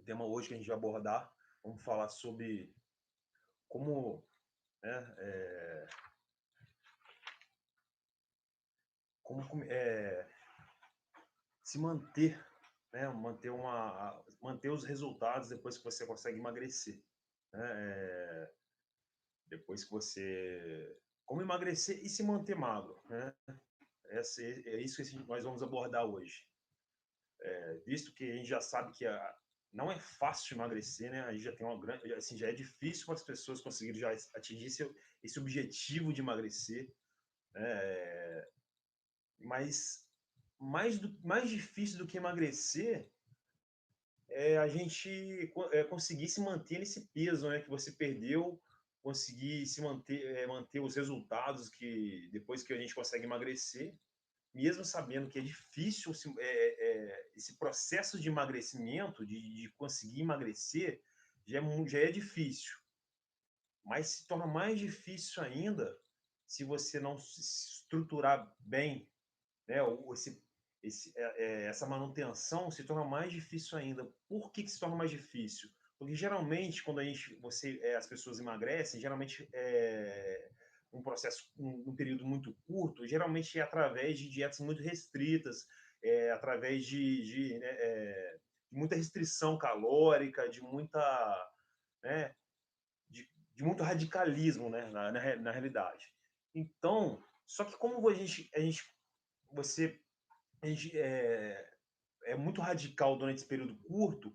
tema hoje que a gente vai abordar, vamos falar sobre como, né, se manter, né, manter os resultados depois que você consegue emagrecer, né, depois que você como emagrecer e se manter magro, né? É isso que nós vamos abordar hoje. Visto que a gente já sabe que não é fácil emagrecer, né? A gente já tem uma grande, assim, já é difícil para as pessoas conseguirem já atingir esse objetivo de emagrecer, né? Mas mais difícil do que emagrecer é a gente conseguir se manter nesse peso, né, que você perdeu, conseguir se manter, manter os resultados que depois que a gente consegue emagrecer, mesmo sabendo que é difícil esse processo de emagrecimento, de conseguir emagrecer, já é difícil, mas se torna mais difícil ainda se você não se estruturar bem, né? Essa manutenção se torna mais difícil ainda. Por que se torna mais difícil? Porque geralmente, quando as pessoas emagrecem, geralmente um processo, um período muito curto, geralmente é através de dietas muito restritas, através de muita restrição calórica, né, de muito radicalismo, né, na realidade. Então, só que como você a gente é muito radical durante esse período curto,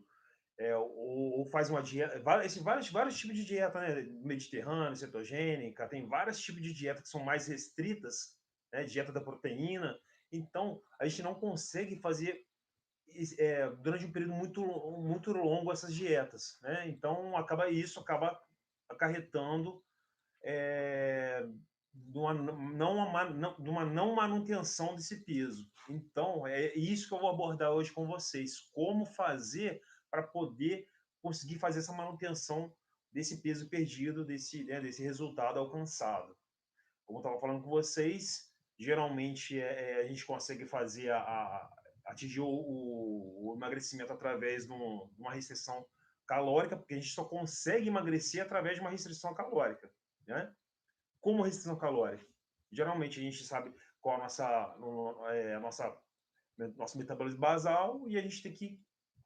ou faz uma dieta, vários tipos de dieta, né? Mediterrânea, cetogênica, tem vários tipos de dieta que são mais restritas, né? Dieta da proteína. Então, a gente não consegue fazer durante um período muito longo essas dietas, né? Então, acaba acarretando é, de uma não manutenção desse peso. Então, é isso que eu vou abordar hoje com vocês. Como fazer para poder conseguir fazer essa manutenção desse peso perdido, desse resultado alcançado. Como eu estava falando com vocês, geralmente a gente consegue fazer atingir o emagrecimento através de uma restrição calórica, porque a gente só consegue emagrecer através de uma restrição calórica, né? Como restrição calórica? Geralmente a gente sabe qual a nosso metabolismo basal e a gente tem que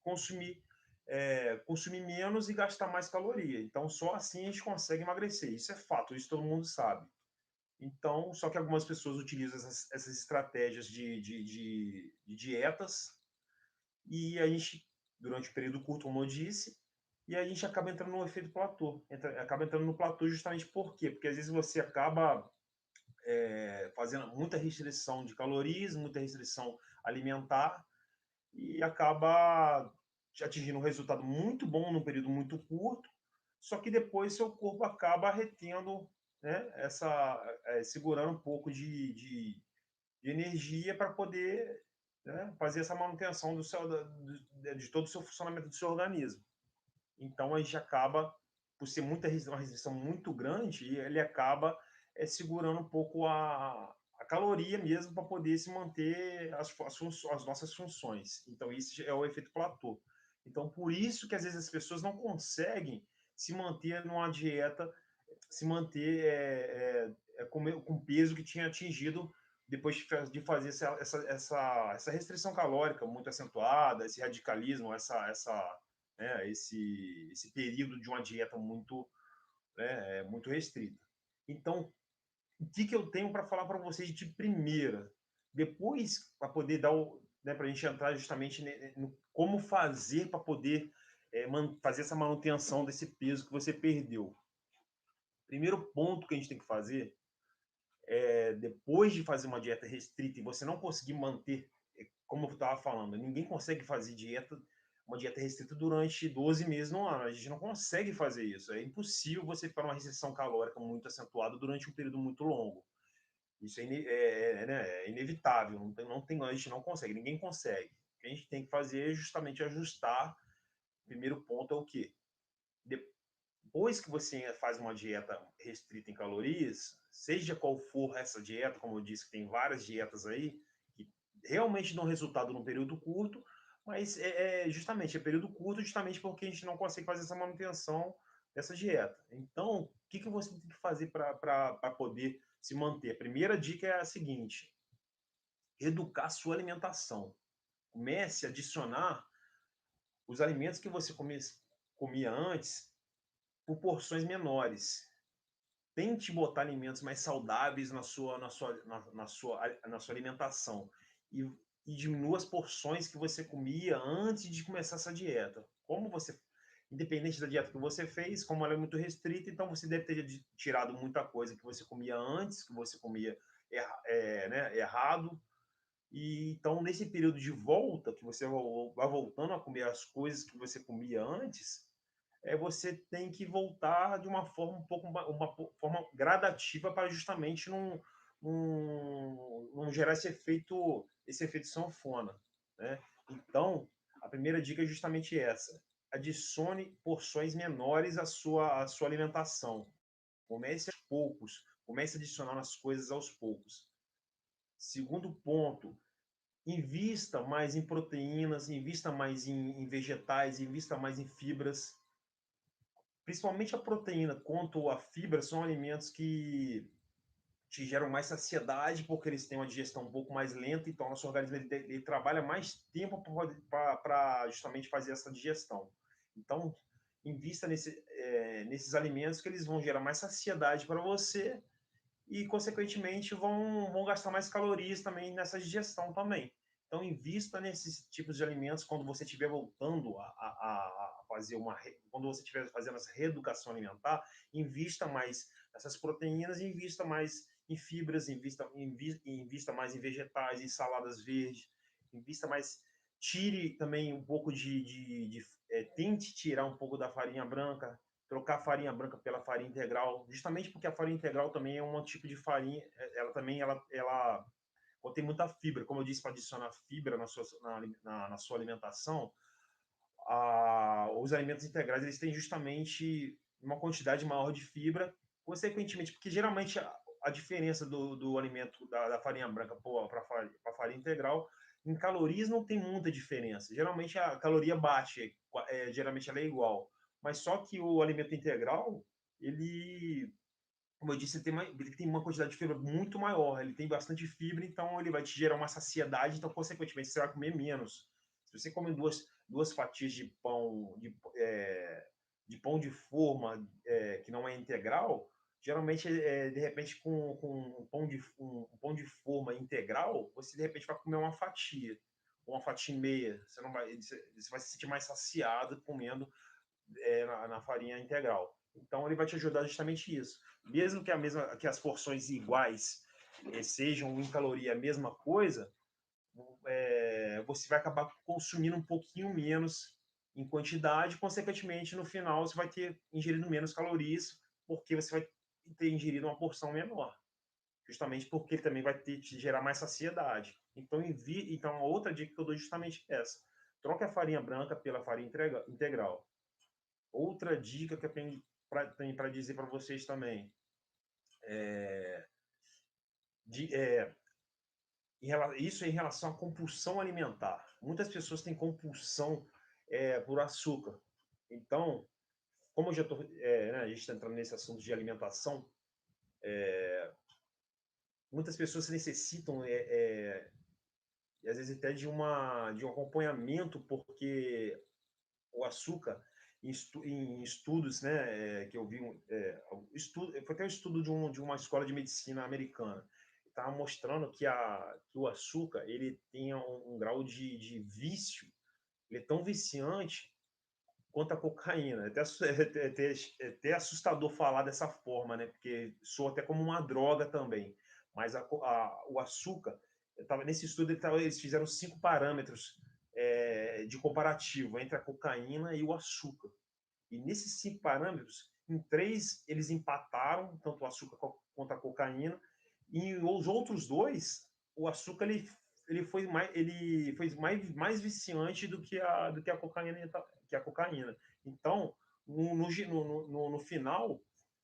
consumir, consumir menos e gastar mais caloria. Então, só assim a gente consegue emagrecer. Isso é fato, isso todo mundo sabe. Então, só que algumas pessoas utilizam essas estratégias de dietas e a gente, durante um período curto, como eu disse, e a gente acaba entrando no efeito platô. Acaba entrando no platô justamente por quê? Porque às vezes você acaba fazendo muita restrição de calorias, muita restrição alimentar e acaba atingindo um resultado muito bom num período muito curto, só que depois seu corpo acaba retendo, né, segurando um pouco de energia para poder, né, fazer essa manutenção de todo o seu funcionamento do seu organismo. Então a gente acaba, por ser uma restrição muito grande, ele acaba segurando um pouco a caloria mesmo para poder se manter as nossas funções. Então isso é o efeito platô. Então por isso que às vezes as pessoas não conseguem se manter numa dieta, se manter com o peso que tinha atingido depois de fazer essa restrição calórica muito acentuada, esse radicalismo, esse período de uma dieta muito restrita. Então, o que eu tenho para falar para vocês de primeira? Depois, para poder para a gente entrar justamente no como fazer para poder fazer essa manutenção desse peso que você perdeu. Primeiro ponto que a gente tem que fazer depois de fazer uma dieta restrita e você não conseguir manter, como eu estava falando, ninguém consegue fazer uma dieta restrita durante 12 meses no ano. A gente não consegue fazer isso. É impossível você ficar numa restrição calórica muito acentuada durante um período muito longo. Isso né, é inevitável. A gente não consegue, ninguém consegue. O que a gente tem que fazer é justamente ajustar. O primeiro ponto é o quê? Depois que você faz uma dieta restrita em calorias, seja qual for essa dieta, como eu disse, tem várias dietas aí, que realmente dão resultado num período curto, Mas justamente, é período curto, justamente porque a gente não consegue fazer essa manutenção dessa dieta. Então, o que que você tem que fazer para poder se manter? A primeira dica é a seguinte: educar a sua alimentação. Comece a adicionar os alimentos que você comia antes por porções menores. Tente botar alimentos mais saudáveis na sua alimentação e, e diminua as porções que você comia antes de começar essa dieta. Como você, independente da dieta que você fez, como ela é muito restrita, então você deve ter tirado muita coisa que você comia antes, que você comia né, errado. E então, nesse período de volta, que você vai voltando a comer as coisas que você comia antes, você tem que voltar de uma forma um pouco uma forma gradativa para justamente não gerar esse efeito sanfona, né? Então, a primeira dica é justamente essa: adicione porções menores à sua alimentação. Comece aos poucos, comece a adicionar as coisas aos poucos. Segundo ponto, invista mais em proteínas, invista mais em vegetais, invista mais em fibras. Principalmente a proteína quanto a fibra são alimentos que te geram mais saciedade, porque eles têm uma digestão um pouco mais lenta, então nosso organismo ele trabalha mais tempo para justamente fazer essa digestão. Então, invista nesses alimentos que eles vão gerar mais saciedade para você e, consequentemente, vão gastar mais calorias também nessa digestão também. Então, invista nesses tipos de alimentos quando você estiver voltando a fazer quando você estiver fazendo essa reeducação alimentar, invista mais nessas proteínas, invista mais em fibras, invista mais em vegetais, em saladas verdes, invista mais, tire também um pouco tente tirar um pouco da farinha branca, trocar a farinha branca pela farinha integral, justamente porque a farinha integral também é um tipo de farinha, ela também ela contém muita fibra, como eu disse, para adicionar fibra na sua alimentação. Os alimentos integrais eles têm justamente uma quantidade maior de fibra, consequentemente, porque geralmente a diferença do alimento da farinha branca para a farinha integral, em calorias não tem muita diferença. Geralmente a caloria bate, geralmente ela é igual. Mas só que o alimento integral, ele, como eu disse, ele tem uma quantidade de fibra muito maior, ele tem bastante fibra, então ele vai te gerar uma saciedade, então, consequentemente, você vai comer menos. Se você come duas fatias de pão de forma que não é integral, geralmente, de repente, com um pão de forma integral, você, de repente, vai comer uma fatia e meia. Você vai se sentir mais saciado comendo na farinha integral. Então, ele vai te ajudar justamente isso. Mesmo que as porções iguais sejam em caloria a mesma coisa, você vai acabar consumindo um pouquinho menos em quantidade, consequentemente, no final, você vai ter ingerido menos calorias, porque você vai ter ingerido uma porção menor, justamente porque ele também vai te gerar mais saciedade. Então, a outra dica que eu dou é justamente essa: troque a farinha branca pela farinha integral. Outra dica que eu tenho para dizer para vocês também, de, é, isso em relação à compulsão alimentar. Muitas pessoas têm compulsão por açúcar. Então, como eu já tô, né, a gente está entrando nesse assunto de alimentação, muitas pessoas necessitam, e às vezes até de um acompanhamento, porque o açúcar, em estudos, né, que eu vi, foi até um estudo de uma escola de medicina americana, estava mostrando que o açúcar ele tem um grau de vício, ele é tão viciante quanto a cocaína. É até assustador falar dessa forma, né, porque soa até como uma droga também. Mas o açúcar, nesse estudo eles fizeram 5 parâmetros de comparativo entre a cocaína e o açúcar. E nesses 5 parâmetros, em 3 eles empataram, tanto o açúcar quanto a cocaína, e os outros 2, o açúcar ele foi mais viciante do que a cocaína. Então, no final,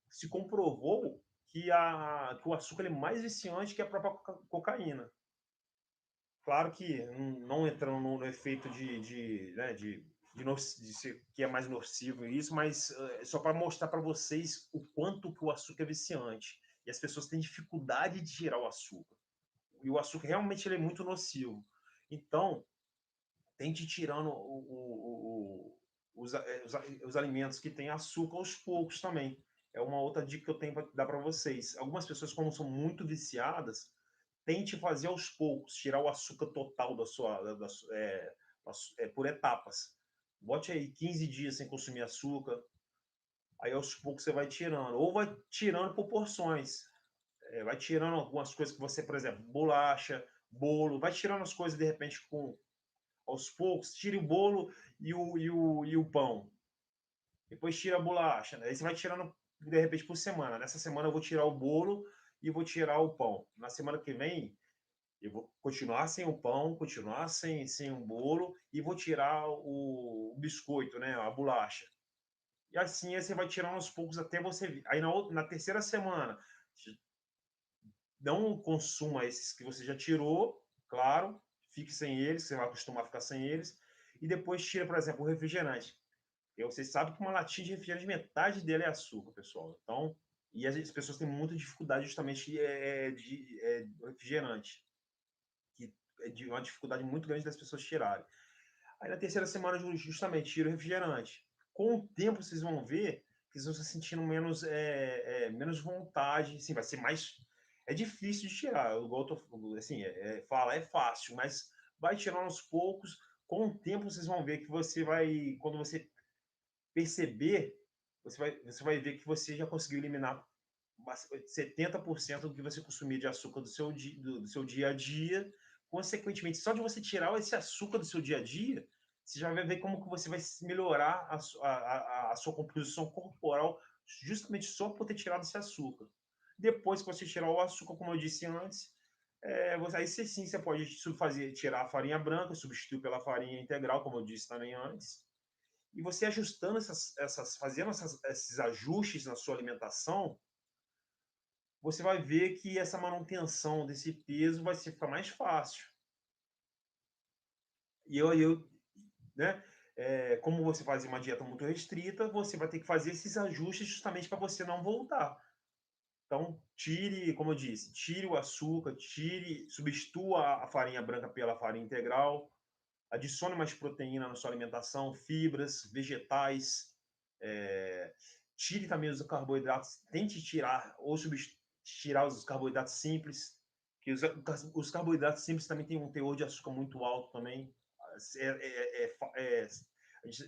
se comprovou que o açúcar é mais viciante que a própria cocaína. Claro que não entrando no efeito né, de ser, que é mais nocivo isso, mas só para mostrar para vocês o quanto que o açúcar é viciante. E as pessoas têm dificuldade de tirar o açúcar. E o açúcar realmente ele é muito nocivo. Então, tente ir tirando os alimentos que têm açúcar aos poucos também. É uma outra dica que eu tenho para dar para vocês. Algumas pessoas, como são muito viciadas, tente fazer aos poucos, tirar o açúcar total da sua, por etapas. Bote aí 15 dias sem consumir açúcar, aí aos poucos você vai tirando, ou vai tirando por porções. Vai tirando algumas coisas que você, por exemplo, bolacha, bolo, vai tirando as coisas de repente com aos poucos, tire o bolo e o pão. Depois tira a bolacha. Aí você vai tirando de repente por semana. Nessa semana eu vou tirar o bolo e vou tirar o pão. Na semana que vem eu vou continuar sem o pão, continuar sem o bolo e vou tirar o biscoito, né, a bolacha. E assim aí você vai tirando aos poucos até você. Aí na terceira semana, não consuma esses que você já tirou, claro, fique sem eles, você vai acostumar a ficar sem eles. E depois tira, por exemplo, o refrigerante. E vocês sabem que uma latinha de refrigerante, metade dele é açúcar, pessoal. Então, e as pessoas têm muita dificuldade justamente de refrigerante, que é de uma dificuldade muito grande das pessoas tirarem. Aí na terceira semana, justamente, tira o refrigerante. Com o tempo, vocês vão ver que vocês vão se sentindo menos vontade. Assim, vai ser mais. É difícil de tirar. Igual eu tô, assim, falar é fácil, mas vai tirando aos poucos. Com o tempo, vocês vão ver que você vai. Quando você perceber, você vai ver que você já conseguiu eliminar 70% do que você consumia de açúcar do seu dia a dia. Consequentemente, só de você tirar esse açúcar do seu dia a dia, você já vai ver como que você vai melhorar a sua composição corporal justamente só por ter tirado esse açúcar. Depois que você tirar o açúcar, como eu disse antes, aí sim você pode tirar a farinha branca, substituir pela farinha integral, como eu disse também antes. E você ajustando fazendo esses ajustes na sua alimentação, você vai ver que essa manutenção desse peso vai ficar mais fácil. E né, como você faz uma dieta muito restrita, você vai ter que fazer esses ajustes justamente para você não voltar. Então, tire, como eu disse, tire o açúcar, substitua a farinha branca pela farinha integral, adicione mais proteína na sua alimentação, fibras, vegetais, é, tire também os carboidratos, tente tirar ou tirar os carboidratos simples, que os carboidratos simples também têm um teor de açúcar muito alto também. É, é,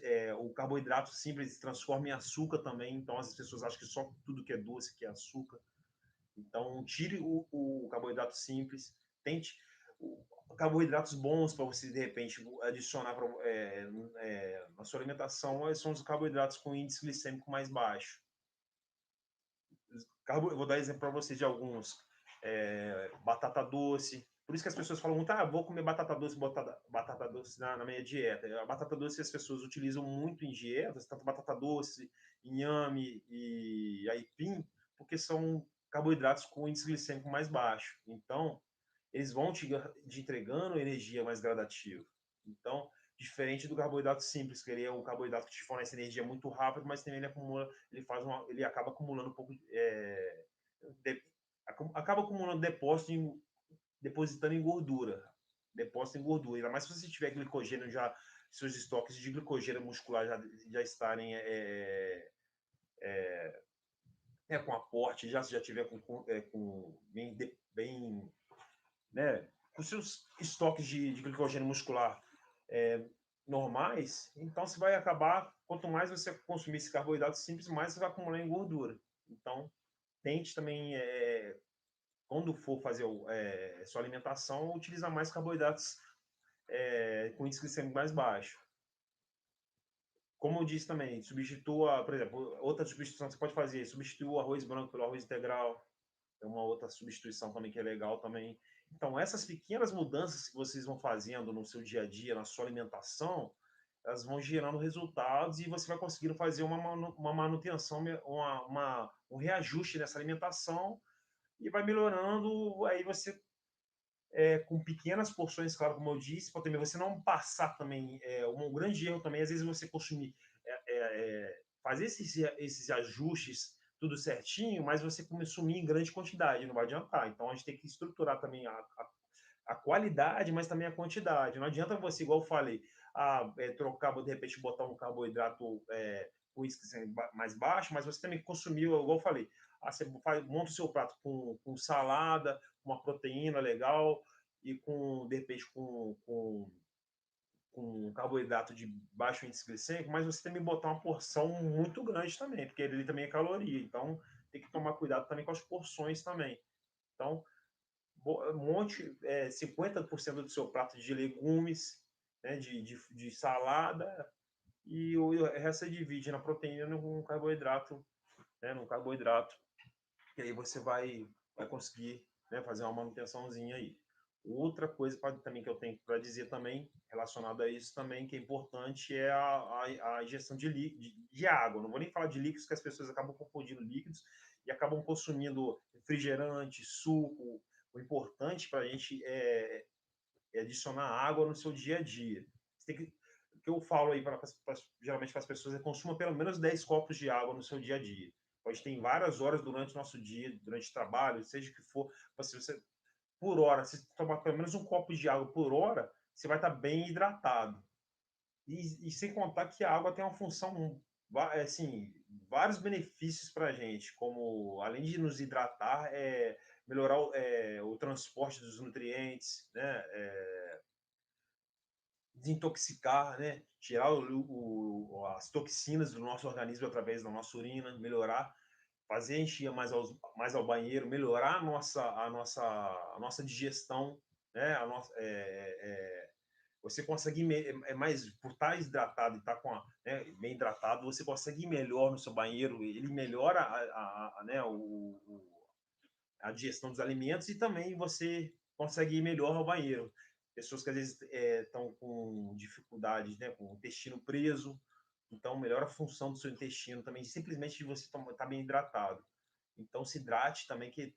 é, o carboidrato simples se transforma em açúcar também, então as pessoas acham que só tudo que é doce que é açúcar. Então, tire o carboidrato simples, tente carboidratos bons para você, de repente, adicionar na sua alimentação são os carboidratos com índice glicêmico mais baixo. Eu vou dar exemplo para vocês de alguns. Batata doce. Por isso que as pessoas falam muito, vou comer batata doce na minha dieta. A batata doce as pessoas utilizam muito em dietas, tanto batata doce, inhame e aipim, porque são carboidratos com índice glicêmico mais baixo. Então, eles vão te entregando energia mais gradativa. Então, diferente do carboidrato simples, que ele é um carboidrato que te fornece energia muito rápido, mas também ele acaba acumulando um pouco, de, acaba acumulando depositando em gordura, depósito em gordura. Ainda mais se você tiver glicogênio já, seus estoques de glicogênio muscular já estarem com aporte, já tiver com bem né, com seus estoques de glicogênio muscular é, normais, então você vai acabar, quanto mais você consumir esse carboidrato simples, mais você vai acumular em gordura. Então, tente também, quando for fazer sua alimentação, utilizar mais carboidratos com índice glicêmico mais baixo. Como eu disse também, substitua, por exemplo, outra substituição que você pode fazer, substitua o arroz branco pelo arroz integral, é uma outra substituição também que é legal também. Então, essas pequenas mudanças que vocês vão fazendo no seu dia a dia, na sua alimentação, elas vão gerando resultados e você vai conseguindo fazer uma manutenção, um reajuste nessa alimentação e vai melhorando. Aí você com pequenas porções, claro, como eu disse, para também você não passar também, um grande erro também, às vezes você consumir, fazer esses ajustes tudo certinho, mas você consumir em grande quantidade, não vai adiantar. Então a gente tem que estruturar também a qualidade, mas também a quantidade. Não adianta você, igual eu falei, trocar, de repente botar um carboidrato uísque mais baixo, mas você também consumiu, igual eu falei, você monta o seu prato com salada, com uma proteína legal e com, de repente, com carboidrato de baixo índice glicêmico, mas você também botar uma porção muito grande também, porque ele também é caloria. Então, tem que tomar cuidado também com as porções também. Então, monte 50% do seu prato de legumes, né, de salada, e o resto você divide na proteína no carboidrato, né, no carboidrato, que aí você vai conseguir, né, fazer uma manutençãozinha aí. Outra coisa também que eu tenho para dizer também, relacionado a isso também, que é importante, é a ingestão de água. Não vou nem falar de líquidos, que as pessoas acabam confundindo líquidos e acabam consumindo refrigerante, suco. O importante para a gente é adicionar água no seu dia a dia. Você tem que, o que eu falo aí geralmente para as pessoas é consuma pelo menos 10 copos de água no seu dia a dia. A gente tem várias horas durante o nosso dia, durante o trabalho, seja o que for, você por hora, se tomar pelo menos um copo de água por hora, você vai estar bem hidratado. E sem contar que a água tem uma função, assim, vários benefícios para a gente, como além de nos hidratar, melhorar o transporte dos nutrientes, né? Desintoxicar, né? Tirar as toxinas do nosso organismo através da nossa urina, melhorar, fazer a gente ir mais ao banheiro, melhorar a nossa digestão, né? Você consegue mais por estar hidratado e estar bem hidratado, você consegue ir melhor no seu banheiro, ele melhora né, a digestão dos alimentos e também você consegue ir melhor ao banheiro. Pessoas que às vezes estão com dificuldades, né, com o intestino preso, então melhora a função do seu intestino também, simplesmente de você estar bem hidratado. Então se hidrate também, que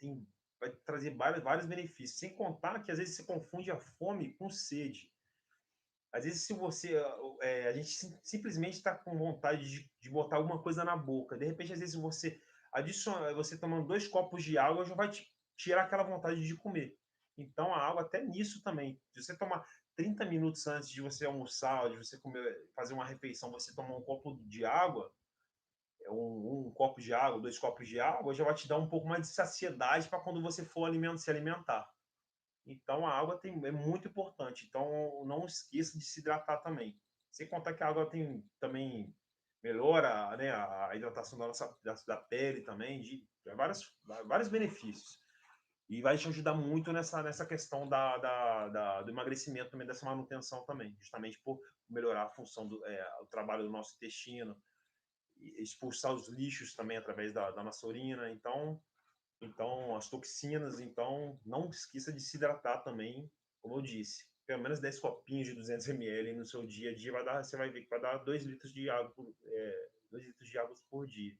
vai trazer vários benefícios, sem contar que às vezes você confunde a fome com sede. Às vezes, se você. A gente simplesmente está com vontade de botar alguma coisa na boca. De repente, às vezes, você tomando 2 copos de água já vai tirar aquela vontade de comer. Então, a água, até nisso também. Se você tomar 30 minutos antes de você almoçar, de você fazer uma refeição, você tomar um copo de água, um copo de água, 2 copos de água, já vai te dar um pouco mais de saciedade para quando você for se alimentar. Então a água é muito importante. Então não esqueça de se hidratar também. Sem contar que a água também melhora, né, a hidratação da pele também, de vários benefícios. E vai te ajudar muito nessa questão do emagrecimento também, dessa manutenção também, justamente por melhorar a função o trabalho do nosso intestino, expulsar os lixos também através da nossa urina. Então, as toxinas, então, não esqueça de se hidratar também, como eu disse. Pelo menos 10 copinhos de 200 ml no seu dia a dia, você vai ver que vai dar 2 litros de água 2 litros de água por dia.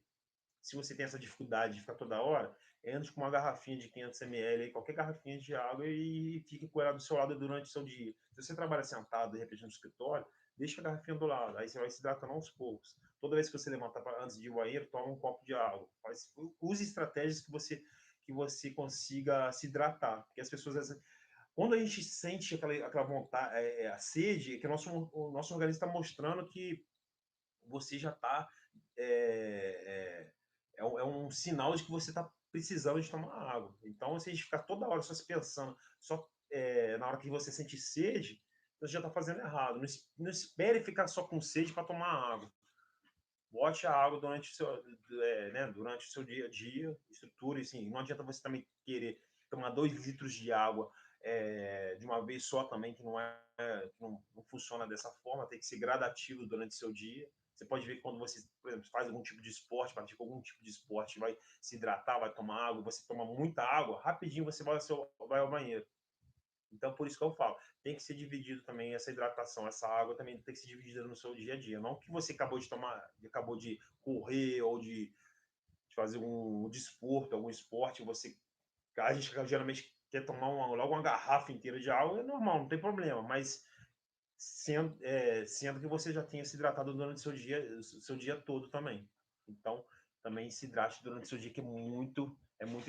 Se você tem essa dificuldade de ficar toda hora, entre com uma garrafinha de 500 ml, qualquer garrafinha de água e fique com ela do seu lado durante o seu dia. Se você trabalha sentado, de repente, no escritório, deixa a garrafinha do lado, aí você vai se hidratando aos poucos. Toda vez que você levantar antes de ir ao banheiro, toma um copo de água. Use estratégias que você consiga se hidratar. Porque as pessoas, quando a gente sente aquela vontade, a sede, é que o nosso organismo está mostrando que você já está. É um sinal de que você está precisando de tomar água. Então, se a gente ficar toda hora só se pensando, só na hora que você sente sede, você já está fazendo errado. Não espere ficar só com sede para tomar água. Bote a água durante o seu dia a dia, estruture, assim, não adianta você também querer tomar 2 litros de água de uma vez só também, que não funciona dessa forma, tem que ser gradativo durante o seu dia. Você pode ver que quando você, por exemplo, faz algum tipo de esporte, pratica algum tipo de esporte, vai se hidratar, vai tomar água, você toma muita água, rapidinho você vai ao banheiro. Então, por isso que eu falo, tem que ser dividido também essa hidratação, essa água também tem que ser dividida no seu dia a dia. Não que você acabou de correr ou de fazer um desporto, algum esporte, a gente geralmente quer tomar logo uma garrafa inteira de água, é normal, não tem problema, mas sendo que você já tenha se hidratado durante o seu dia todo também. Então, também se hidrate durante o seu dia, que é muito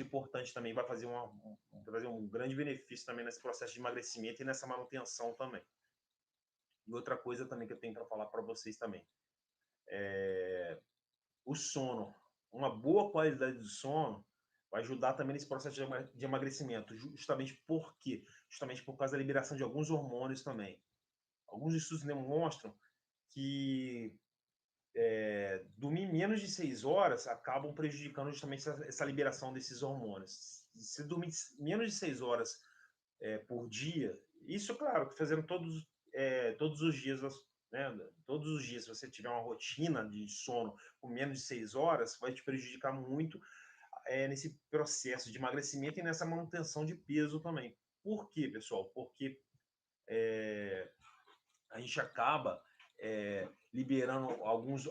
importante também, vai fazer um grande benefício também nesse processo de emagrecimento e nessa manutenção também. E outra coisa também que eu tenho para falar para vocês também, o sono. Uma boa qualidade de sono vai ajudar também nesse processo de emagrecimento, justamente por quê? Justamente por causa da liberação de alguns hormônios também. Alguns estudos demonstram que dormir menos de 6 horas acabam prejudicando justamente essa liberação desses hormônios. Se dormir menos de 6 horas por dia, isso, claro, fazendo todos os dias, né? Todos os dias, se você tiver uma rotina de sono com menos de 6 horas, vai te prejudicar muito nesse processo de emagrecimento e nessa manutenção de peso também. Por quê, pessoal? Porque a gente acaba liberando alguns,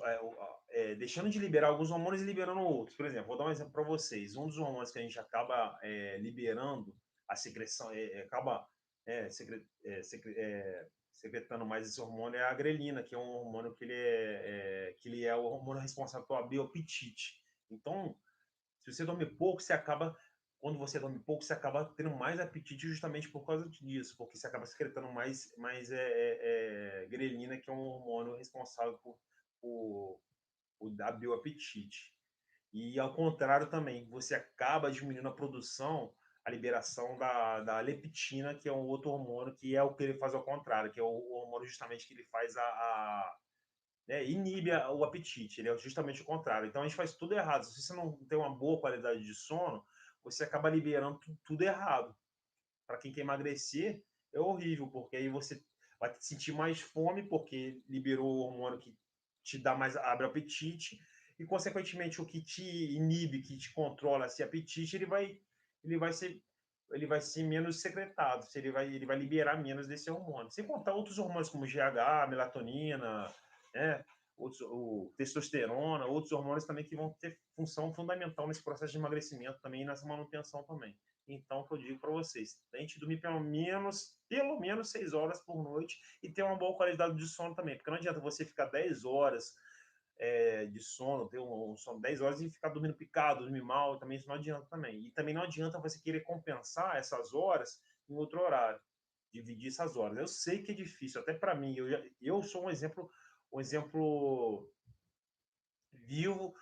deixando de liberar alguns hormônios e liberando outros. Por exemplo, vou dar um exemplo para vocês. Um dos hormônios que a gente acaba liberando a secreção, acaba secretando mais esse hormônio é a grelina, que é um hormônio que ele é o hormônio responsável pelo apetite. Então, se você dorme pouco, quando você dorme pouco, você acaba tendo mais apetite justamente por causa disso, porque você acaba secretando mais grelina, que é um hormônio responsável por dar bioapetite. E ao contrário também, você acaba diminuindo a produção, a liberação da leptina, que é um outro hormônio, que é o que ele faz ao contrário, que é o hormônio justamente que ele faz inibe o apetite, ele é justamente o contrário. Então a gente faz tudo errado. Se você não tem uma boa qualidade de sono, você acaba liberando tudo errado. Para quem quer emagrecer, é horrível, porque aí você vai sentir mais fome, porque liberou o hormônio que te dá mais, abre o apetite, e consequentemente o que te inibe, que te controla esse apetite, ele vai ser ele vai ser menos secretado, ele vai liberar menos desse hormônio. Sem contar outros hormônios como GH, melatonina, né? Testosterona, outros hormônios também que vão ter função fundamental nesse processo de emagrecimento também e nessa manutenção também. Então, o que eu digo para vocês, tente dormir pelo menos 6 horas por noite e ter uma boa qualidade de sono também, porque não adianta você ficar 10 horas de sono, ter um sono 10 horas e ficar dormindo picado, dormir mal, também isso não adianta também. E também não adianta você querer compensar essas horas em outro horário, dividir essas horas. Eu sei que é difícil, até para mim, eu sou um exemplo vivo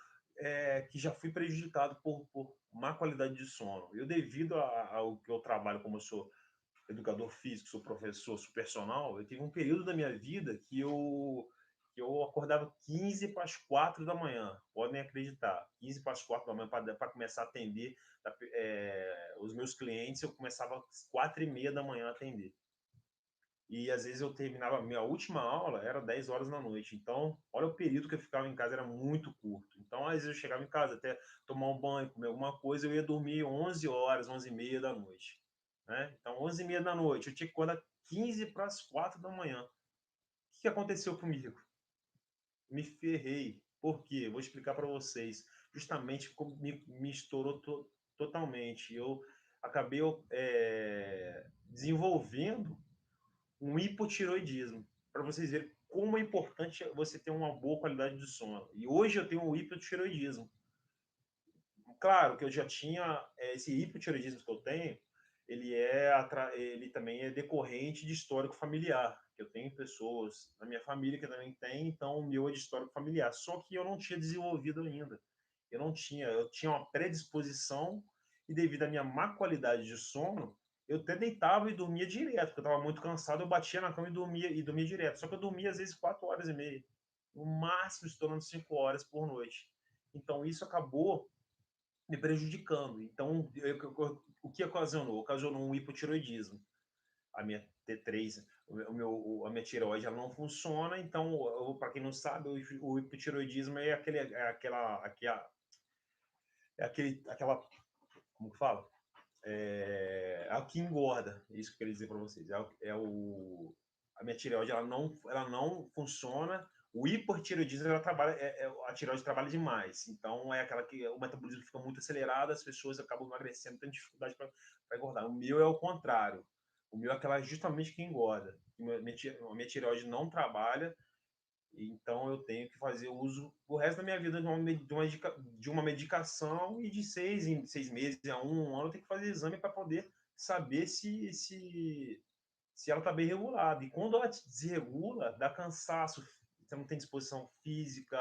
que já fui prejudicado por má qualidade de sono. Eu, devido ao que eu trabalho, como eu sou educador físico, sou professor, sou personal, eu tive um período da minha vida que eu acordava 15 para as 4 da manhã, podem acreditar, 15 para as 4 da manhã para começar a atender os meus clientes, eu começava às 4 e meia da manhã a atender. E às vezes eu terminava, minha última aula era 10 horas da noite. Então, olha o período que eu ficava em casa, era muito curto. Então, às vezes eu chegava em casa até tomar um banho, comer alguma coisa, eu ia dormir 11 horas, 11 e meia da noite. Né? Então, 11 e meia da noite, eu tinha que acordar 15 para as 4 da manhã. O que aconteceu comigo? Me ferrei. Por quê? Vou explicar para vocês. Justamente como me estourou totalmente. Eu acabei desenvolvendo um hipotiroidismo, para vocês verem como é importante você ter uma boa qualidade de sono. E hoje eu tenho um hipotiroidismo. Claro que eu já tinha esse hipotiroidismo que eu tenho, ele também é decorrente de histórico familiar. Eu tenho pessoas na minha família que também tem, então o meu é de histórico familiar. Só que eu não tinha desenvolvido ainda. Eu tinha uma predisposição e devido à minha má qualidade de sono, eu até deitava e dormia direto, porque eu estava muito cansado, eu batia na cama e dormia direto. Só que eu dormia às vezes 4 horas e meia, no máximo estourando 5 horas por noite. Então isso acabou me prejudicando. Então, o que ocasionou? Ocasionou um hipotiroidismo. A minha T3, a minha tireoide ela não funciona, então, para quem não sabe, o hipotiroidismo aquela, como que fala? É o que engorda, isso que eu queria dizer para vocês. A minha tireoide ela não funciona, O hipertireoidismo, ela trabalha, a tireoide trabalha demais. Então, é aquela que o metabolismo fica muito acelerado, as pessoas acabam emagrecendo, tendo dificuldade para engordar. O meu é o contrário. O meu é aquela justamente que engorda. A minha tireoide não trabalha, então eu tenho que fazer uso o resto da minha vida de uma medicação e de 6 meses a um ano eu tenho que fazer exame para poder saber se ela está bem regulada. E quando ela te desregula, dá cansaço, você não tem disposição física,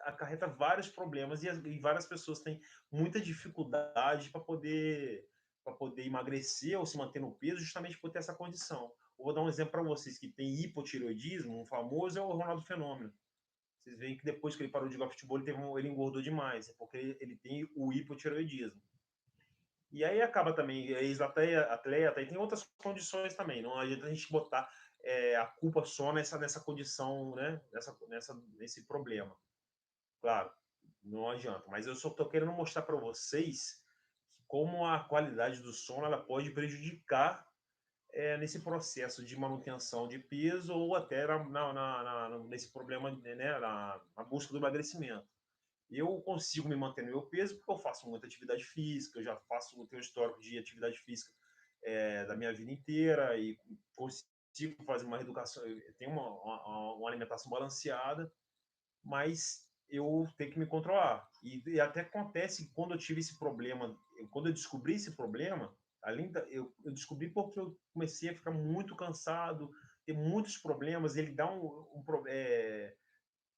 acarreta vários problemas e várias pessoas têm muita dificuldade para poder emagrecer ou se manter no peso justamente por ter essa condição. Eu vou dar um exemplo para vocês que tem hipotireoidismo, um famoso é o Ronaldo Fenômeno. Vocês veem que depois que ele parou de jogar futebol, ele engordou demais, é porque ele tem o hipotireoidismo. E aí acaba também, ex-atleta, e tem outras condições também. Não adianta a gente botar a culpa só nessa condição, né? Nesse problema. Claro, não adianta. Mas eu só estou querendo mostrar para vocês como a qualidade do sono ela pode prejudicar nesse processo de manutenção de peso ou até nesse problema, né, na busca do emagrecimento. Eu consigo me manter no meu peso porque eu faço muita atividade física, eu já faço, tenho um histórico de atividade física da minha vida inteira e consigo fazer uma reeducação, tenho uma alimentação balanceada, mas eu tenho que me controlar. E até acontece que quando eu tive esse problema, quando eu descobri esse problema, eu descobri porque eu comecei a ficar muito cansado, ter muitos problemas, ele dá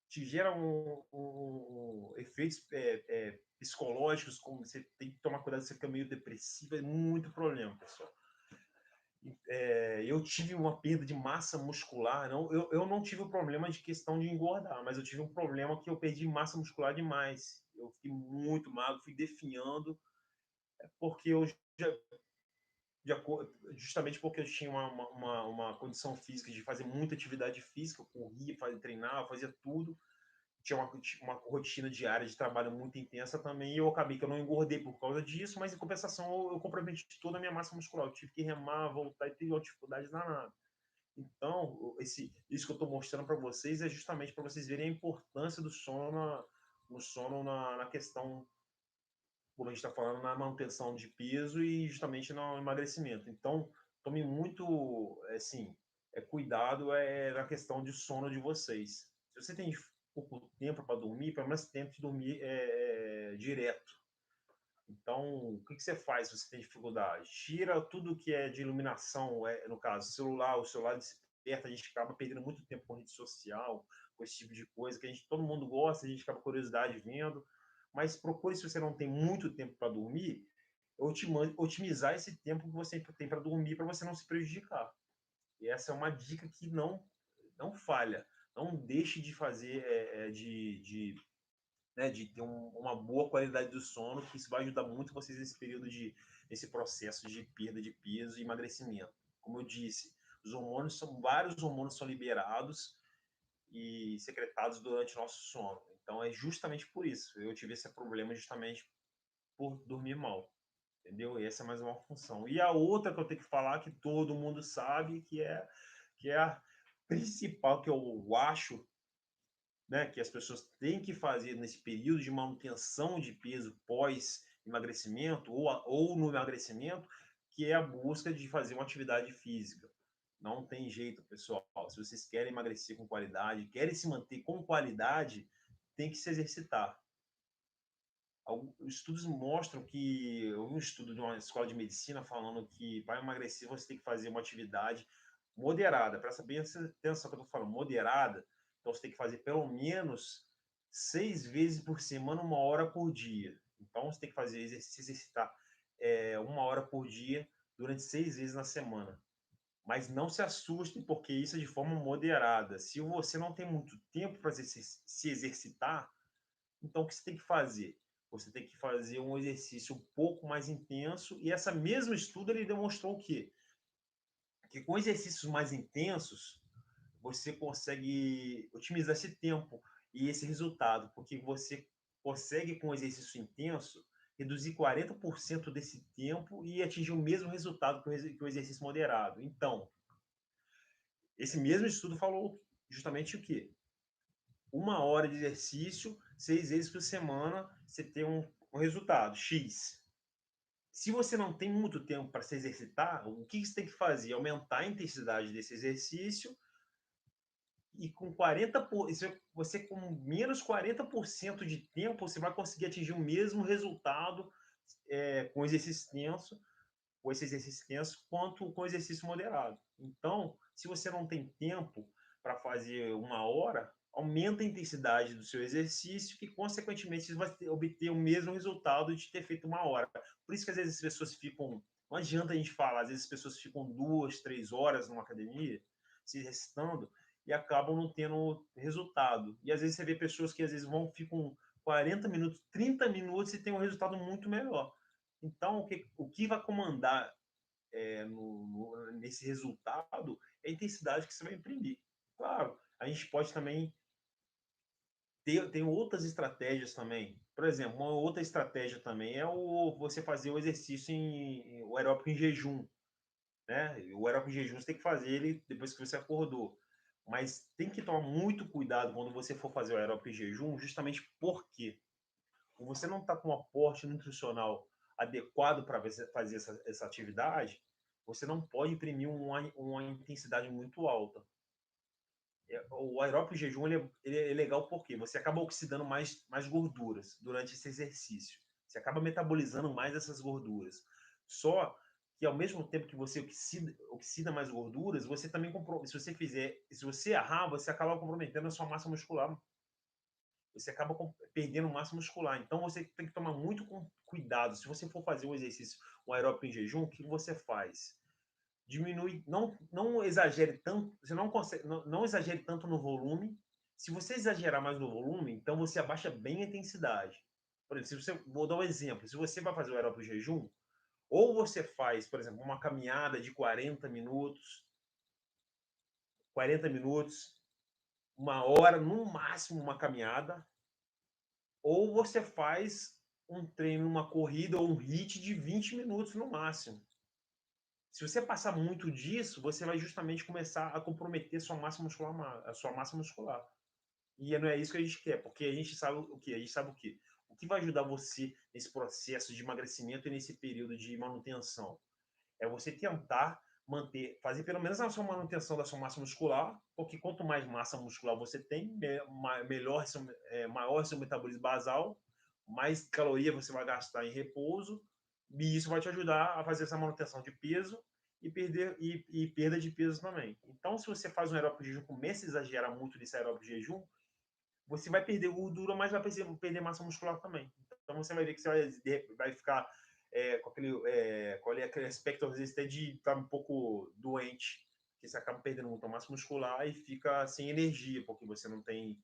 te gera efeitos psicológicos, como você tem que tomar cuidado, você fica meio depressivo, é muito problema, pessoal. Eu tive uma perda de massa muscular, eu não tive o problema de questão de engordar, mas eu tive um problema que eu perdi massa muscular demais. Eu fiquei muito magro, fui definhando, porque eu justamente porque eu tinha uma condição física de fazer muita atividade física, eu corria, treinava, fazia tudo, tinha uma rotina diária de trabalho muito intensa também, e eu acabei que eu não engordei por causa disso, mas em compensação eu comprometi toda a minha massa muscular, eu tive que remar, voltar e ter uma dificuldade danada. Então, isso que eu estou mostrando para vocês é justamente para vocês verem a importância do sono no sono na questão, como a gente está falando, na manutenção de peso e justamente no emagrecimento. Então, tome muito, assim, cuidado na questão de sono de vocês. Se você tem pouco tempo para dormir, pelo menos tente dormir direto. Então, o que você faz se você tem dificuldade? Tira tudo que é de iluminação, no caso, o celular desperta, a gente acaba perdendo muito tempo com rede social, com esse tipo de coisa, que todo mundo gosta, a gente acaba com curiosidade vendo, mas procure, se você não tem muito tempo para dormir, otimizar esse tempo que você tem para dormir para você não se prejudicar. E essa é uma dica que não falha. Não deixe de fazer, né, de ter uma boa qualidade do sono, que isso vai ajudar muito vocês nesse processo de perda de peso e emagrecimento. Como eu disse, vários hormônios são liberados e secretados durante o nosso sono. Então é justamente por isso. Eu tive esse problema justamente por dormir mal. Entendeu? E essa é mais uma função. E a outra que eu tenho que falar, que todo mundo sabe, que é a principal que eu acho, né, que as pessoas têm que fazer nesse período de manutenção de peso pós emagrecimento ou no emagrecimento, que é a busca de fazer uma atividade física. Não tem jeito, pessoal. Se vocês querem emagrecer com qualidade, querem se manter com qualidade, tem que se exercitar. Estudos mostram que um estudo de uma escola de medicina falando que para emagrecer você tem que fazer uma atividade moderada. Presta bem atenção que eu estou falando, moderada. Então você tem que fazer pelo menos 6 vezes por semana, 1 hora por dia. Então você tem que se exercitar 1 hora por dia durante 6 vezes na semana. Mas não se assustem, porque isso é de forma moderada. Se você não tem muito tempo para se exercitar, então, o que você tem que fazer? Você tem que fazer um exercício um pouco mais intenso, e esse mesmo estudo ele demonstrou o quê? Que com exercícios mais intensos, você consegue otimizar esse tempo e esse resultado, porque você consegue, com exercício intenso, reduzir 40% desse tempo e atingir o mesmo resultado que o exercício moderado. Então, esse mesmo estudo falou justamente o quê? uma hora de exercício, 6 vezes por semana, você tem um resultado, X. Se você não tem muito tempo para se exercitar, o que você tem que fazer? Aumentar a intensidade desse exercício e com 40%, você com menos 40% de tempo, você vai conseguir atingir o mesmo resultado com exercício tenso, com esse exercício tenso, quanto com exercício moderado. Então, se você não tem tempo para fazer uma hora, aumenta a intensidade do seu exercício, que consequentemente você vai obter o mesmo resultado de ter feito uma hora. Por isso que às vezes as pessoas ficam. Não adianta a gente falar, às vezes as pessoas ficam 2, 3 horas numa academia se exercitando e acabam não tendo resultado. E às vezes você vê pessoas que às vezes ficam 40 minutos, 30 minutos e tem um resultado muito melhor. Então, o que vai comandar nesse resultado é a intensidade que você vai imprimir. Claro, a gente pode também ter outras estratégias também. Por exemplo, uma outra estratégia também é você fazer o exercício o aeróbico em jejum. Né? O aeróbico em jejum você tem que fazer ele depois que você acordou. Mas tem que tomar muito cuidado quando você for fazer o aeróbico em jejum, justamente porque você não está com um aporte nutricional adequado para fazer essa atividade, você não pode imprimir uma intensidade muito alta. O aeróbico em jejum ele é legal porque você acaba oxidando mais gorduras durante esse exercício. Você acaba metabolizando mais essas gorduras. Só que ao mesmo tempo que você oxida mais gorduras, você também se você errar, você acaba comprometendo a sua massa muscular, você acaba perdendo massa muscular. Então você tem que tomar muito cuidado. Se você for fazer um exercício, um aeróbico em jejum, o que você faz? Diminui, não exagere tanto, você não consegue, não exagere tanto no volume. Se você exagerar mais no volume, então você abaixa bem a intensidade. Por exemplo, vou dar um exemplo. Se você vai fazer o aeróbico em jejum, ou você faz, por exemplo, uma caminhada de 40 minutos, uma hora, no máximo uma caminhada, ou você faz um treino, uma corrida ou um HIIT de 20 minutos no máximo. Se você passar muito disso, você vai justamente começar a comprometer a sua massa muscular. E não é isso que a gente quer, porque a gente sabe o que? A gente sabe o que? O que vai ajudar você nesse processo de emagrecimento e nesse período de manutenção? É você tentar fazer pelo menos a sua manutenção da sua massa muscular, porque quanto mais massa muscular você tem, maior seu metabolismo basal, mais caloria você vai gastar em repouso, e isso vai te ajudar a fazer essa manutenção de peso e perda de peso também. Então, se você faz um aeróbico de jejum, começa a exagerar muito nesse aeróbico de jejum, você vai perder gordura, mas vai perder massa muscular também. Então você vai ver que você vai ficar com aquele aspecto, às vezes, até de estar um pouco doente, que você acaba perdendo muita massa muscular e fica sem energia, porque você não tem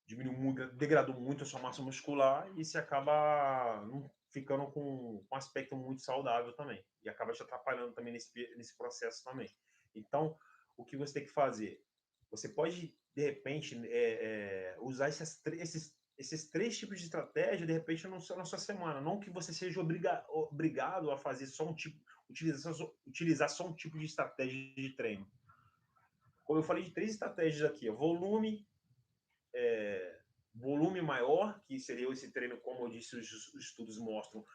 diminuiu muito, degradou muito a sua massa muscular e você acaba não ficando com um aspecto muito saudável também. E acaba te atrapalhando também nesse processo também. Então, o que você tem que fazer? Você pode, de repente, usar esses 3 tipos de estratégia, de repente, na sua semana. Não que você seja obrigado a fazer só um tipo, utilizar só um tipo de estratégia de treino. Como eu falei de 3 estratégias aqui, volume maior, que seria esse treino, como eu disse, os estudos mostram,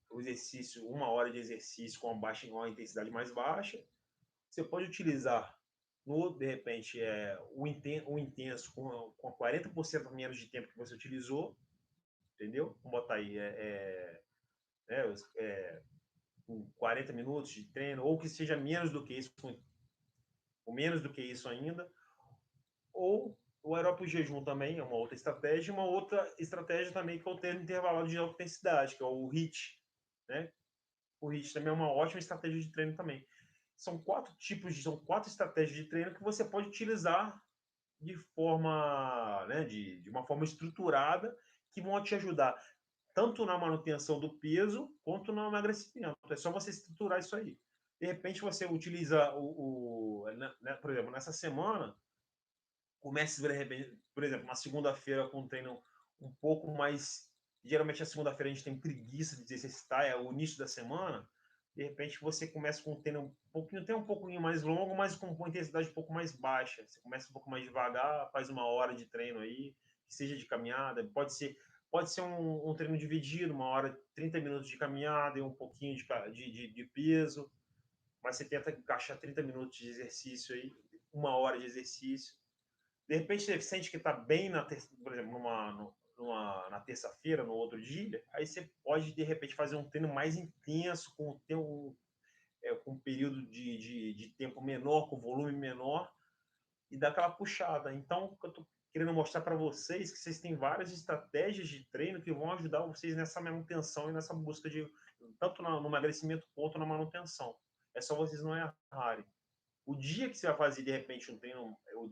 o exercício, uma hora de exercício com uma intensidade mais baixa. Você pode utilizar, de repente, o intenso com 40% menos de tempo que você utilizou, entendeu? Vamos botar aí, com 40 minutos de treino, ou que seja menos do que isso, com menos do que isso ainda, ou o aeróbico jejum também é uma outra estratégia, uma outra estratégia também que é o treino intervalado de alta intensidade, que é o HIIT, né? O HIIT também é uma ótima estratégia de treino também. São 4 estratégias de treino que você pode utilizar de forma, né, de uma forma estruturada, que vão te ajudar tanto na manutenção do peso quanto no emagrecimento. É só você estruturar isso aí. De repente você utiliza por exemplo, nessa semana, comece, por exemplo, na segunda-feira com um treino um pouco mais. Geralmente, a segunda-feira a gente tem preguiça de exercitar, é o início da semana. de repente você começa com um treino tem um pouquinho mais longo, mas com uma intensidade um pouco mais baixa. Você começa um pouco mais devagar, faz 1 hora de treino aí, que seja de caminhada, pode ser um treino dividido, 1 hora, 30 minutos de caminhada e um pouquinho de peso, mas você tenta encaixar 30 minutos de exercício aí, 1 hora de exercício. De repente você sente que está bem, por exemplo, na terça-feira, no outro dia, aí você pode, de repente, fazer um treino mais intenso, com um período de tempo menor, com volume menor, e dar aquela puxada. Então, eu estou querendo mostrar para vocês que vocês têm várias estratégias de treino que vão ajudar vocês nessa manutenção e nessa busca de tanto no emagrecimento quanto na manutenção. É só vocês não errarem. O dia que você vai fazer, de repente,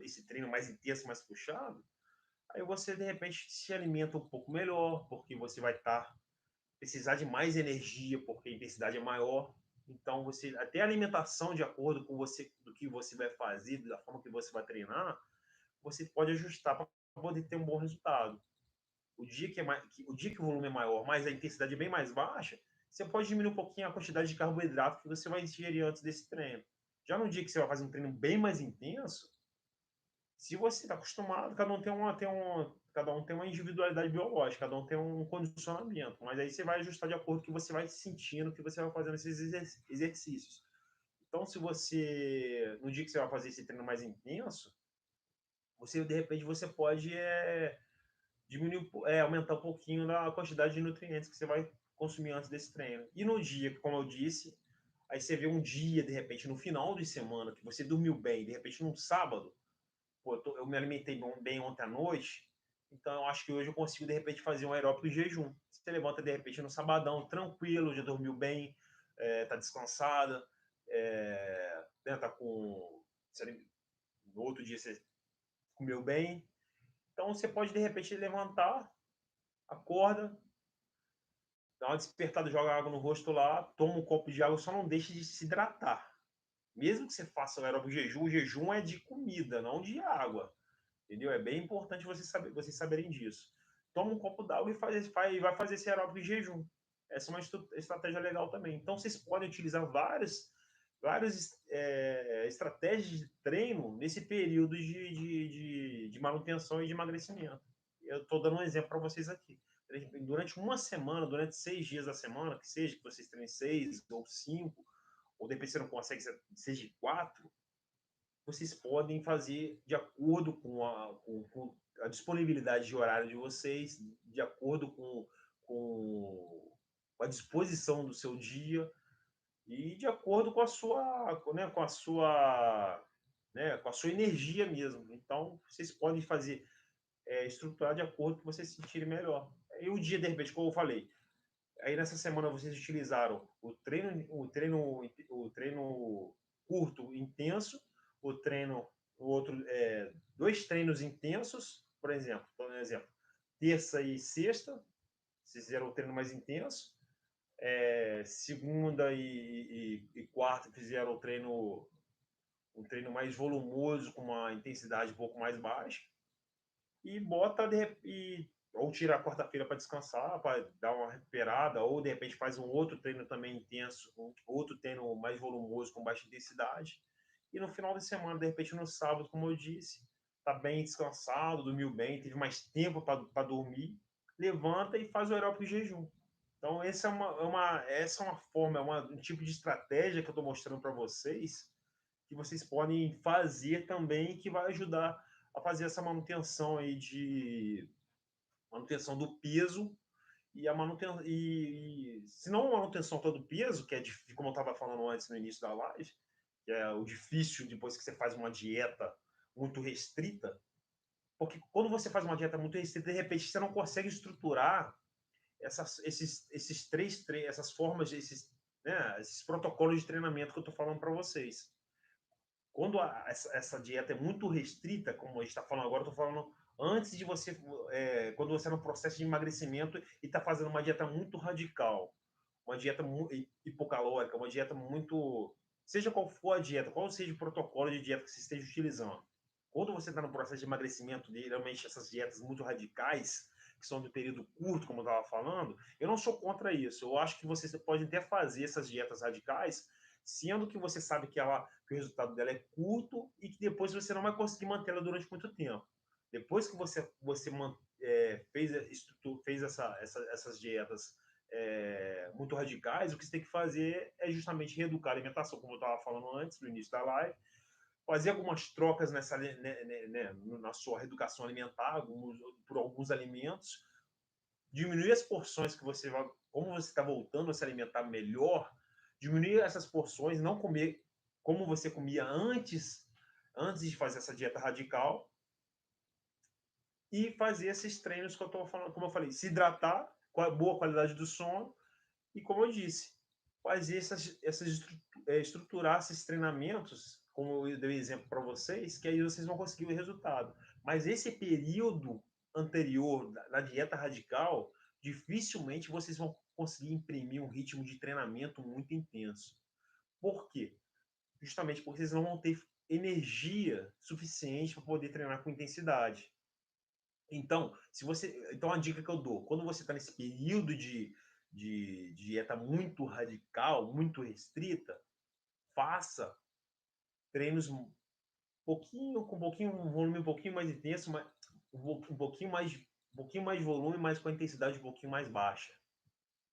esse treino mais intenso, mais puxado, aí você, de repente, se alimenta um pouco melhor, porque você vai precisar de mais energia, porque a intensidade é maior. Então, até a alimentação, de acordo com você, do que você vai fazer, da forma que você vai treinar, você pode ajustar para poder ter um bom resultado. O dia que o volume é maior, mas a intensidade é bem mais baixa, você pode diminuir um pouquinho a quantidade de carboidrato que você vai ingerir antes desse treino. Já no dia que você vai fazer um treino bem mais intenso, se você está acostumado, cada um tem uma individualidade biológica, cada um tem um condicionamento, mas aí você vai ajustar de acordo com o que você vai sentindo, que você vai fazendo esses exercícios. Então, no dia que você vai fazer esse treino mais intenso, de repente, você pode diminuir, aumentar um pouquinho da quantidade de nutrientes que você vai consumir antes desse treino. E no dia, como eu disse, aí você vê um dia, de repente, no final de semana, que você dormiu bem, de repente, num sábado, pô, eu me alimentei bem ontem à noite, então eu acho que hoje eu consigo, de repente, fazer um aeróbico em jejum. Você levanta, de repente, no sabadão, tranquilo, já dormiu bem, tá descansada, né, tá com... No outro dia você comeu bem. Então você pode, de repente, levantar, acorda, dá uma despertada, joga água no rosto lá, toma um copo de água, só não deixe de se hidratar. Mesmo que você faça o aeróbico jejum, o jejum é de comida, não de água. Entendeu? É bem importante vocês saberem disso. Toma um copo d'água e vai fazer esse aeróbico em jejum. Essa é uma estratégia legal também. Então, vocês podem utilizar várias estratégias de treino nesse período de manutenção e de emagrecimento. Eu estou dando um exemplo para vocês aqui. Durante uma semana, durante 6 dias da semana, que vocês treinem 6 ou 5, ou depois você não consegue, seja de 4, vocês podem fazer de acordo com a disponibilidade de horário de vocês, de acordo com a disposição do seu dia e de acordo com a sua, né, com a sua energia mesmo. Então, vocês podem fazer, estruturar de acordo com o que vocês se sentirem melhor. E o dia, de repente, como eu falei, aí nessa semana vocês utilizaram o treino curto, intenso, o outro, 2 treinos intensos, por exemplo, terça e sexta, vocês fizeram o treino mais intenso, segunda e quarta fizeram um treino mais volumoso, com uma intensidade um pouco mais baixa, e ou tira a quarta-feira para descansar, para dar uma recuperada, ou de repente faz um outro treino também intenso, outro treino mais volumoso com baixa intensidade. E no final de semana, de repente no sábado, como eu disse, tá bem descansado, dormiu bem, teve mais tempo para dormir, levanta e faz o aeróbico em jejum. Então essa é uma forma, um tipo de estratégia que eu estou mostrando para vocês, que vocês podem fazer também, que vai ajudar a fazer essa manutenção do peso e a manutenção se não a manutenção todo o peso, que é como eu estava falando antes no início da live, que é o difícil depois que você faz uma dieta muito restrita, porque quando você faz uma dieta muito restrita, de repente você não consegue estruturar essas formas, esses protocolos de treinamento que eu estou falando para vocês. Quando essa dieta é muito restrita, como a gente está falando agora, eu estou falando antes de você, quando você está no processo de emagrecimento e está fazendo uma dieta muito radical, uma dieta hipocalórica, uma dieta muito... Seja qual for a dieta, qual seja o protocolo de dieta que você esteja utilizando. Quando você está no processo de emagrecimento, geralmente essas dietas muito radicais, que são do período curto, como eu estava falando, eu não sou contra isso. Eu acho que você pode até fazer essas dietas radicais, sendo que você sabe que o resultado dela é curto e que depois você não vai conseguir mantê-la durante muito tempo. Depois que fez essas dietas muito radicais, o que você tem que fazer é justamente reeducar a alimentação, como eu estava falando antes, no início da live, fazer algumas trocas na sua reeducação alimentar, por alguns alimentos, diminuir as porções que você vai, como você está voltando a se alimentar melhor, diminuir essas porções, não comer como você comia antes de fazer essa dieta radical, e fazer esses treinos que eu estou falando, como eu falei, se hidratar, com a boa qualidade do sono, e como eu disse, fazer estruturar esses treinamentos, como eu dei exemplo para vocês, que aí vocês vão conseguir o resultado. Mas esse período anterior da dieta radical, dificilmente vocês vão conseguir imprimir um ritmo de treinamento muito intenso. Por quê? Justamente porque vocês não vão ter energia suficiente para poder treinar com intensidade. Então, então a dica que eu dou, quando você está nesse período de dieta muito radical, muito restrita, faça treinos com um pouquinho, um volume um pouquinho mais intenso, mas um pouquinho mais volume, mas com a intensidade um pouquinho mais baixa,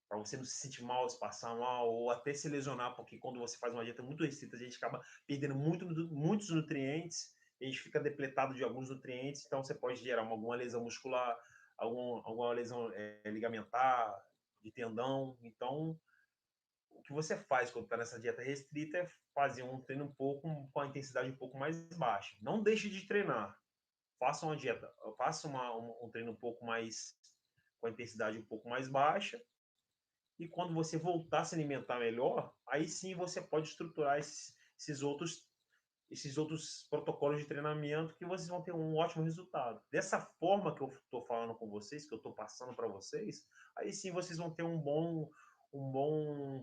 para você não se sentir mal, se passar mal ou até se lesionar, porque quando você faz uma dieta muito restrita, a gente acaba perdendo muitos nutrientes, a gente fica depletado de alguns nutrientes, então você pode gerar alguma lesão muscular, alguma lesão ligamentar, de tendão. Então, o que você faz quando está nessa dieta restrita é fazer um treino com a intensidade um pouco mais baixa. Não deixe de treinar. Faça uma dieta, faça um treino um pouco mais com a intensidade um pouco mais baixa, e quando você voltar a se alimentar melhor, aí sim você pode estruturar esses outros protocolos de treinamento que vocês vão ter um ótimo resultado. Dessa forma que eu estou falando com vocês, que eu estou passando para vocês, aí sim vocês vão ter um bom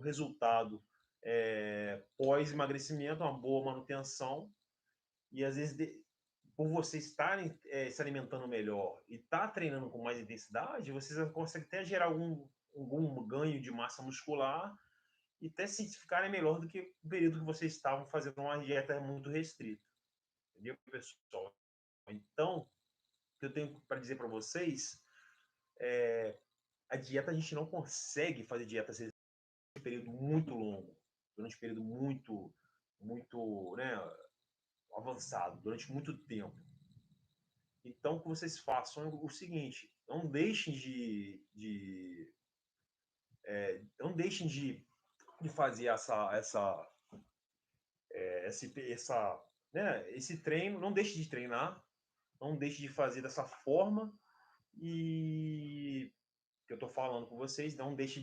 resultado pós-emagrecimento, uma boa manutenção, e às vezes por vocês estarem se alimentando melhor e estar treinando com mais intensidade, vocês conseguem até gerar algum ganho de massa muscular e até se ficarem melhor do que o período que vocês estavam fazendo uma dieta muito restrita. Entendeu, pessoal? Então, o que eu tenho para dizer para vocês é a dieta, a gente não consegue fazer dieta durante um período muito longo, durante um período muito avançado, durante muito tempo. Então, que vocês façam o seguinte: não deixem não deixem de fazer esse treino, não deixe de treinar, não deixe de fazer dessa forma, e que eu estou falando com vocês, não deixe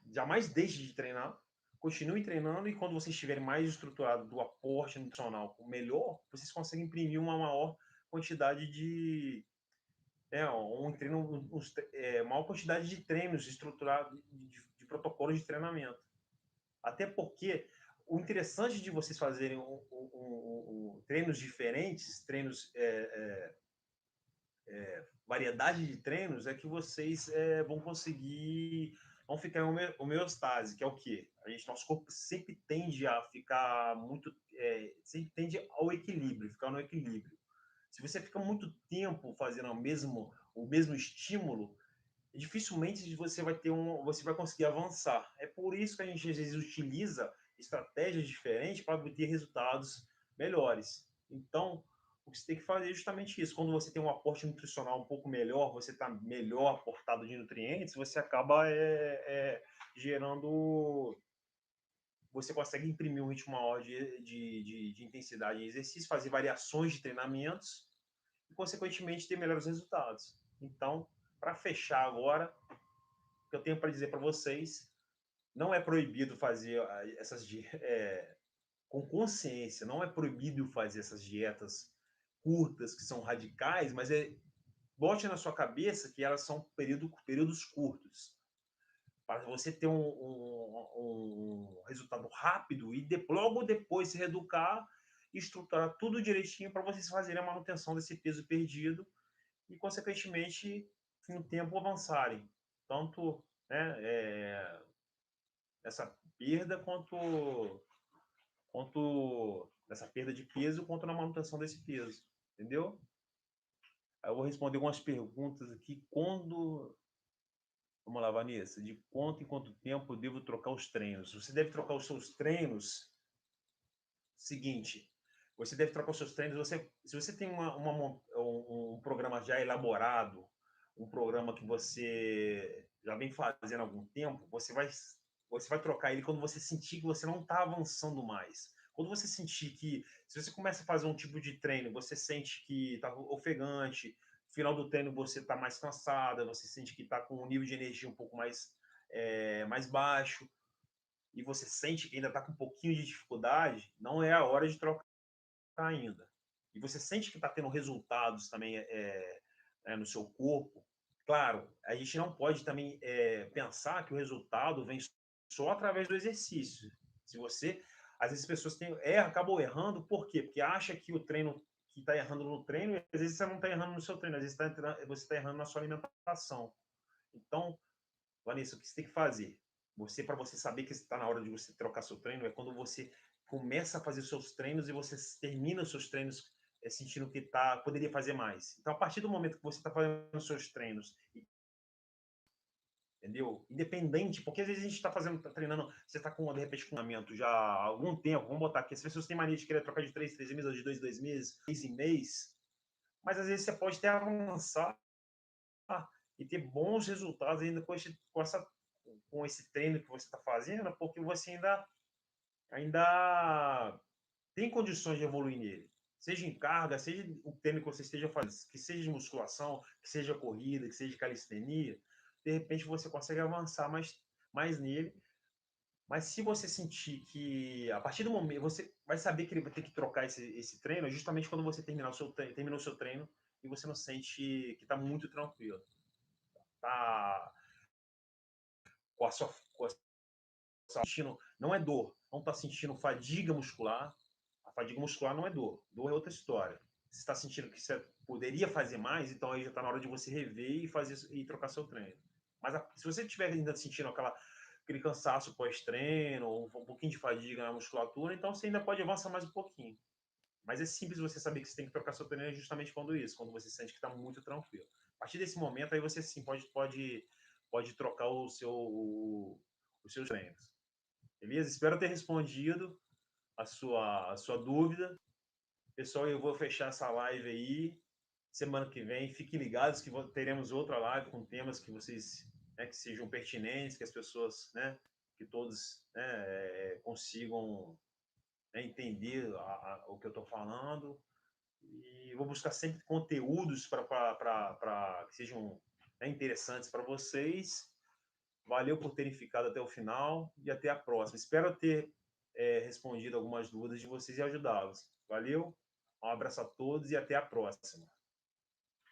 jamais deixe de treinar, continue treinando, e quando vocês estiverem mais estruturados do aporte nutricional melhor, vocês conseguem imprimir uma maior quantidade maior quantidade de treinos estruturados, de protocolos de treinamento. Até porque o interessante de vocês fazerem treinos diferentes, variedade de treinos, é que vocês vão ficar em homeostase, que é o quê? Nosso corpo sempre tende a ficar sempre tende ao equilíbrio, ficar no equilíbrio. Se você fica muito tempo fazendo o mesmo estímulo, dificilmente você vai conseguir avançar. É por isso que a gente às vezes utiliza estratégias diferentes para obter resultados melhores. Então, o que você tem que fazer é justamente isso. Quando você tem um aporte nutricional um pouco melhor, você está melhor aportado de nutrientes, você acaba gerando. Você consegue imprimir um ritmo maior de intensidade de exercício, fazer variações de treinamentos e, consequentemente, ter melhores resultados. Então, para fechar agora, o que eu tenho para dizer para vocês: não é proibido fazer com consciência, não é proibido fazer essas dietas curtas, que são radicais, mas bote na sua cabeça que elas são períodos curtos, para você ter um resultado rápido e logo depois se reeducar e estruturar tudo direitinho para vocês fazerem a manutenção desse peso perdido e, consequentemente, no tempo avançarem, tanto, né, essa perda quanto essa perda de peso, quanto na manutenção desse peso, entendeu? Aí eu vou responder algumas perguntas aqui. Vamos lá, Vanessa, de quanto em quanto tempo eu devo trocar os treinos? Você deve trocar os seus treinos. Seguinte, você deve trocar os seus treinos. Se você tem um programa já elaborado, um programa que você já vem fazendo há algum tempo, você vai trocar ele quando você sentir que você não está avançando mais. Quando você sentir que, se você começa a fazer um tipo de treino, você sente que está ofegante, no final do treino você está mais cansada, você sente que está com um nível de energia um pouco mais baixo, e você sente que ainda está com um pouquinho de dificuldade, não é a hora de trocar ainda. E você sente que está tendo resultados também no seu corpo. Claro, a gente não pode também pensar que o resultado vem só através do exercício. Se você, às vezes as pessoas acabam errando, por quê? Porque acha que o treino que está errando no treino, e às vezes você não está errando no seu treino, às vezes você está errando na sua alimentação. Então, Vanessa, o que você tem que fazer? Para você saber que está na hora de você trocar seu treino, é quando você começa a fazer seus treinos e você termina os seus treinos sentindo que poderia fazer mais. Então, a partir do momento que você está fazendo os seus treinos, entendeu? Independente, porque às vezes a gente está treinando, você está com, de repente, com um treinamento já há algum tempo, vamos botar aqui, as pessoas têm mania de querer trocar de 3 meses, ou de 2 meses, mês em mês, mas às vezes você pode até avançar e ter bons resultados ainda com esse treino que você está fazendo, porque você ainda tem condições de evoluir nele. Seja em carga, seja o treino que você esteja fazendo, que seja de musculação, que seja corrida, que seja calistenia, de repente você consegue avançar mais nele. Mas se você sentir que, a partir do momento, você vai saber que ele vai ter que trocar esse treino justamente quando você terminou o seu treino e você não sente que está muito tranquilo. Tá com a sua, com a sentindo, não é dor, não está sentindo fadiga muscular. A fadiga muscular não é dor, dor é outra história. Se está sentindo que você poderia fazer mais, então aí já está na hora de você rever e trocar seu treino. Mas se você estiver ainda sentindo aquele cansaço pós-treino, ou um pouquinho de fadiga na musculatura, então você ainda pode avançar mais um pouquinho. Mas é simples você saber que você tem que trocar seu treino justamente quando você sente que está muito tranquilo. A partir desse momento, aí você sim pode trocar os seus treinos. Beleza? Espero ter respondido a sua dúvida. Pessoal, eu vou fechar essa live aí. Semana que vem, fiquem ligados que teremos outra live com temas que vocês, né, que sejam pertinentes, que as pessoas, né, que todos, né, consigam, né, entender o que eu estou falando. E vou buscar sempre conteúdos para que sejam, né, interessantes para vocês. Valeu por terem ficado até o final e até a próxima. Espero ter respondido algumas dúvidas de vocês e ajudá-los. Valeu, um abraço a todos e até a próxima.